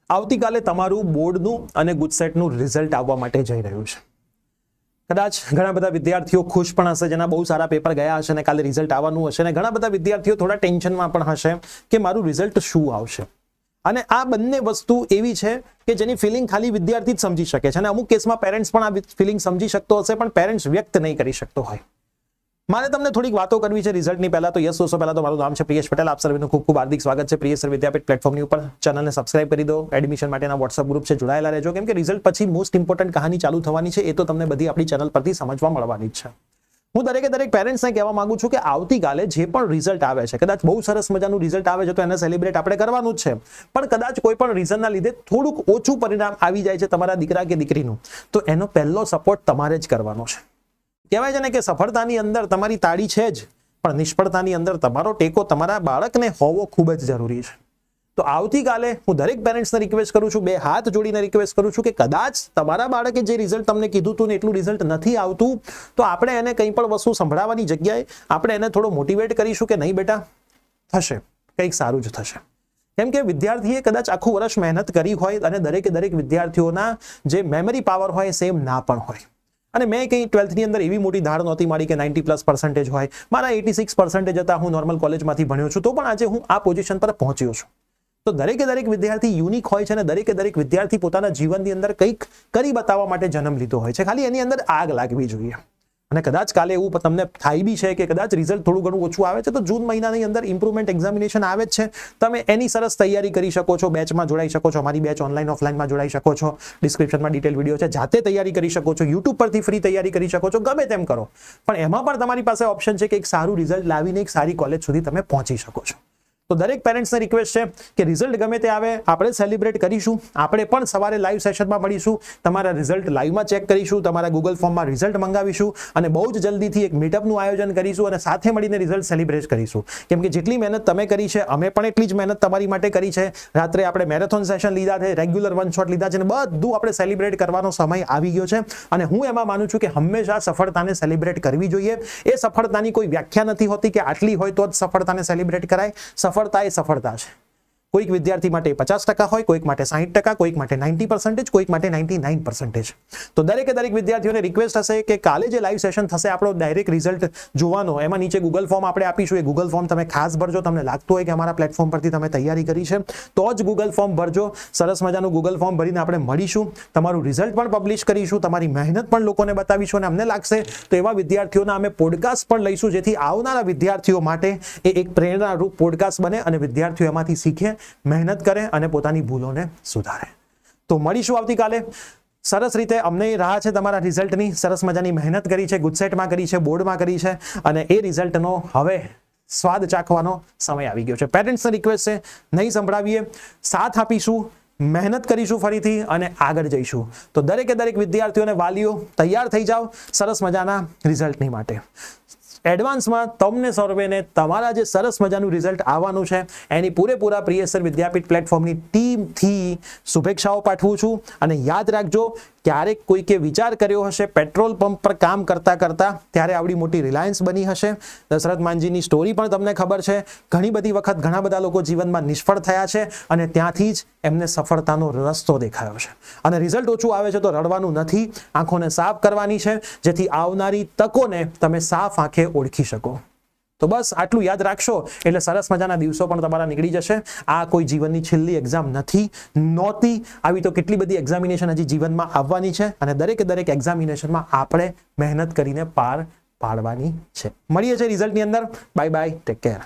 આવતીકાલે તમારું બોર્ડનું અને ગુજસેટનું રિઝલ્ટ આવવા માટે જઈ રહ્યું છે. કદાચ ઘણા બધા વિદ્યાર્થીઓ ખુશ પણ હશે, જેના બહુ સારા પેપર ગયા હશે અને કાલે રિઝલ્ટ આવવાનું હશે, અને ઘણા બધા વિદ્યાર્થીઓ થોડા ટેન્શનમાં પણ હશે કે મારું રિઝલ્ટ શું આવશે. અને આ બંને વસ્તુ એવી છે કે જેની ફિલિંગ ખાલી વિદ્યાર્થી જ સમજી શકે છે, અને અમુક કેસમાં પેરેન્ટ્સ પણ આ ફિલિંગ સમજી શકતો હશે, પણ પેરેન્ટ્સ વ્યક્ત નહીં કરી શકતો હોય. મારે તમને થોડીક વાતો કરવી છે રિઝલ્ટની. પહેલા તો યસ દોસ્તો, પહેલા તો મારું નામ છે પ્રિયેશ પટેલ. આપ સર્વેનું ખૂબ ખૂબ હાર્દિક સ્વાગત છે પ્રિયેશ સર વિદ્યાપીઠ પ્લેટફોર્મની ઉપર. ચેનલને સબસ્ક્રાઇબ કરી દો. એડમિશન માટેના વોટ્સઅપ ગ્રુપ છે, જોડાયેલા રહેજો, કેમ કે રિઝલ્ટ પછી મોસ્ટ ઇમ્પોર્ટન્ટ કહાની ચાલુ થવાની છે. એ તો તમને બધી આપણી ચેનલ પરથી સમજવા મળવાની જ છે. હું દરેક પેરેન્ટ્સને કહેવા માંગુ છું કે આવતીકાલે જે પણ રિઝલ્ટ આવે છે, કદાચ બહુ સરસ મજાનું રિઝલ્ટ આવે છે તો એને સેલિબ્રેટ આપણે કરવાનું જ છે, પણ કદાચ કોઈ પણ રીઝનના લીધે થોડુંક ઓછું પરિણામ આવી જાય છે તમારા દીકરા કે દીકરીનું, તો એનો પહેલો સપોર્ટ તમારે જ કરવાનો છે. કહેવાય છે ને કે સફળતાની અંદર તમારી તાળી છે જ, પણ નિષ્ફળતાની અંદર તમારો ટેકો તમારા બાળકને હોવો ખૂબ જ જરૂરી છે. તો આવતીકાલે હું દરેક પેરેન્ટ્સને રિક્વેસ્ટ કરું છું, બે હાથ જોડીને રિક્વેસ્ટ કરું છું કે કદાચ તમારા બાળકે જે રિઝલ્ટ તમને કીધું હતું ને એટલું રિઝલ્ટ નથી આવતું, તો આપણે એને કંઈ પણ વસ્તુ સંભળાવવાની જગ્યાએ આપણે એને થોડો મોટિવેટ કરીશું કે નહીં બેટા, થશે, કંઈક સારું જ થશે. કેમ કે વિદ્યાર્થીએ કદાચ આખું વર્ષ મહેનત કરી હોય અને દરેક વિદ્યાર્થીઓના જે મેમરી પાવર હોય સેમ ના પણ હોય. અને મેં કંઈ 12th ની અંદર એવી મોટી ધાર નહોતી મારી કે 90+ હોય. મારા 86% હતા. હું નોર્મલ કોલેજમાંથી ભણ્યો છું, તો પણ આજે હું આ પોઝિશન પર પહોંચ્યો છું. તો દરેક વિદ્યાર્થી યુનિક હોય છે, અને દરેક વિદ્યાર્થી પોતાના જીવનની અંદર કંઈક કરી બતાવવા માટે જન્મ લીધો હોય છે. ખાલી એની અંદર આગ લાગવી જોઈએ. અને કદાચ કાલે એવું તમને થાય બી છે કે કદાચ રિઝલ્ટ થોડું ઘણું ઓછું આવે છે, તો જૂન મહિનાની અંદર ઇમ્પ્રુવમેન્ટ એક્ઝામિનેશન આવે જ છે. તમે એની સરસ તૈયારી કરી શકો છો, બેચમાં જોડાઈ શકો છો, અમારી બેચ ઓનલાઈન ઓફલાઈનમાં જોડાઈ શકો છો, ડિસ્ક્રિપ્શનમાં ડિટેલ વિડીયો છે, જાતે તૈયારી કરી શકો છો, યુટ્યુબ પરથી ફ્રી તૈયારી કરી શકો છો, ગમે તેમ કરો. પણ એમાં પણ તમારી પાસે ઓપ્શન છે કે એક સારું રિઝલ્ટ લાવીને એક સારી કોલેજ સુધી તમે પહોંચી શકો છો. તો દરેક પેરેન્ટ્સને રિક્વેસ્ટ છે કે રિઝલ્ટ ગમે તે આવે આપણે સેલિબ્રેટ કરીશું. આપણે પણ સવારે લાઈવ સેશનમાં મળીશું, તમારા રિઝલ્ટ લાઈવમાં ચેક કરીશું, તમારા ગૂગલ ફોર્મમાં રિઝલ્ટ મંગાવીશું, અને બહુ જ જલ્દીથી એક મીટઅપનું આયોજન કરીશું અને સાથે મળીને રિઝલ્ટ સેલિબ્રેટ કરીશું. કેમ કે જેટલી મહેનત તમે કરી છે, અમે પણ એટલી જ મહેનત તમારી માટે કરી છે. રાત્રે આપણે મેરેથોન સેશન લીધા છે, રેગ્યુલર વન શોટ લીધા છે, અને બધું આપણે સેલિબ્રેટ કરવાનો સમય આવી ગયો છે. અને હું એમાં માનું છું કે હંમેશા સફળતાને સેલિબ્રેટ કરવી જોઈએ. એ સફળતાની કોઈ વ્યાખ્યા નથી હોતી કે આટલી હોય તો જ સફળતાને સેલિબ્રેટ કરાય. સફળતા એ સફળતા છે. કોઈક વિદ્યાર્થી માટે 50% હોય, કોઈક માટે 60%, કોઈક માટે 90%, કોઈક માટે 99%. તો દરેક વિદ્યાર્થીઓને રિક્વેસ્ટ હશે કે કાલે જે લાઈવ સેશન થશે આપણો ડાયરેક્ટ રિઝલ્ટ જોવાનો, એમાં નીચે ગૂગલ ફોર્મ આપણે આપીશું. એ ગૂગલ ફોર્મ તમે ખાસ ભરજો. તમને લાગતું હોય કે અમારા પ્લેટફોર્મ પરથી તમે તૈયારી કરી છે, તો જ ગૂગલ ફોર્મ ભરજો. સરસ મજાનું ગૂગલ ફોર્મ ભરીને આપણે મળીશું, તમારું રિઝલ્ટ પણ પબ્લિશ કરીશું, તમારી મહેનત પણ લોકોને બતાવીશું, અને અમને લાગશે તો એવા વિદ્યાર્થીઓના અમે પોડકાસ્ટ પણ લઈશું, જેથી આવનારા વિદ્યાર્થીઓ માટે એ એક પ્રેરણારૂપ પોડકાસ્ટ બને અને વિદ્યાર્થીઓ એમાંથી શીખે, મહેનત કરે અને પોતાની ભૂલોને સુધારે. તો મળીશું આવતીકાલે. સરસ રીતે અમને રાહ છે તમારા રિઝલ્ટની. સરસ મજાની મહેનત કરી છે, ગુજસેટમાં કરી છે, બોર્ડમાં કરી છે, અને એ રિઝલ્ટનો હવે સ્વાદ ચાખવાનો સમય આવી ગયો છે. પેરેન્ટ્સને રિક્વેસ્ટ છે, નહીં સંભળાવીએ, સાથ આપીશું, મહેનત કરીશું ફરીથી અને આગળ જઈશું. તો દરેક વિદ્યાર્થીઓને, વાલીઓ તૈયાર થઈ જાઓ સરસ મજાના રિઝલ્ટની માટે. એડવાન્સમાં તમને સર્વેને તમારા જે સરસ મજાનું રિઝલ્ટ આવવાનું છે એની પૂરેપૂરા પ્રિયેશ સર વિદ્યાપીઠ પ્લેટફોર્મની ટીમથી શુભેચ્છાઓ પાઠવું છું. અને યાદ રાખજો, ક્યારેક કોઈકે વિચાર કર્યો હશે પેટ્રોલ પંપ પર કામ કરતા ત્યારે આવડી મોટી રિલાયન્સ બની હશે. દશરથ માંજીની સ્ટોરી પણ તમને ખબર છે. ઘણી બધી વખત ઘણા બધા લોકો જીવનમાં નિષ્ફળ થયા છે, અને ત્યાંથી જ એમને સફળતાનો રસ્તો દેખાયો છે. અને રિઝલ્ટ ઓછું આવે છે તો રડવાનું નથી, આંખોને સાફ કરવાની છે, જેથી આવનારી તકોને તમે સાફ આંખે ઓળખી શકો. તો બસ આટલું યાદ રાખશો એટલે સરસ મજાના દિવસો પણ તમારા નીકળી જશે. આ કોઈ જીવનની છેલ્લી એક્ઝામ નહોતી. આવી તો કેટલી બધી એક્ઝામિનેશન હજી જીવનમાં આવવાની છે, અને દરેક એક્ઝામિનેશનમાં આપણે મહેનત કરીને પાર પાડવાની છે. મળીએ છીએ રિઝલ્ટની અંદર. Bye bye, take care.